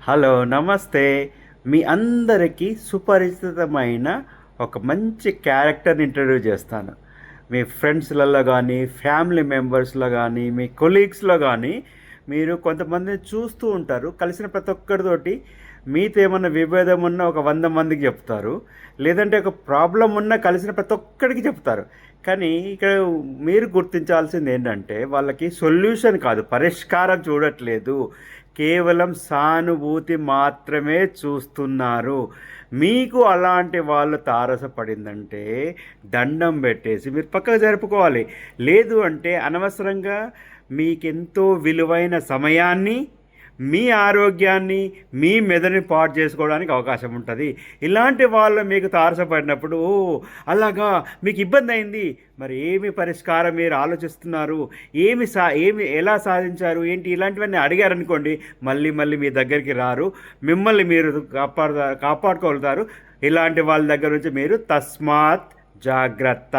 Hello, నమస్తే. మీ అందరికీ సుపరిచితమైన ఒక మంచి క్యారెక్టర్‌ని ఇంట్రొడ్యూస్ చేస్తాను. మీ ఫ్రెండ్స్‌లలో గానీ, ఫ్యామిలీ మెంబర్స్‌లో గానీ, మీ కొలీగ్స్‌లో గానీ, మీరు కొంతమందిని చూస్తూ ఉంటారు. కలిసిన ప్రతి ఒక్కరితోటి మీతో ఏమన్నా విభేదం ఉన్నా ఒక 100 మందికి చెప్తారు. లేదంటే ఒక ప్రాబ్లమ్ ఉన్నా కలిసిన ప్రతి ఒక్కడికి చెప్తారు. కానీ ఇక్కడ మీరు గుర్తించాల్సిందేంటంటే, వాళ్ళకి సొల్యూషన్ కాదు, పరిష్కారం చూడట్లేదు. కేవలం సానుభూతి మాత్రమే చూస్తున్నారు. మీకు అలాంటి వాళ్ళు తారసపడిందంటే దండం పెట్టేసి మీరు పక్కకు జరుపుకోవాలి. లేదు అంటే అనవసరంగా మీకెంతో విలువైన సమయాన్ని, మీ ఆరోగ్యాన్ని, మీ మెదడుని పాడు చేసుకోవడానికి అవకాశం ఉంటుంది. ఇలాంటి వాళ్ళు మీకు తారసపడినప్పుడు అలాగా మీకు ఇబ్బంది అయింది, మరి ఏమి పరిష్కారం మీరు ఆలోచిస్తున్నారు, ఏమి ఎలా సాధించారు ఏంటి, ఇలాంటివన్నీ అడిగారనుకోండి, మళ్ళీ మళ్ళీ మీ దగ్గరికి రారు. మిమ్మల్ని మీరు కాపాడుకోగలుగుతారు. ఇలాంటి వాళ్ళ దగ్గర నుంచి మీరు తస్మాత్ జాగ్రత్త.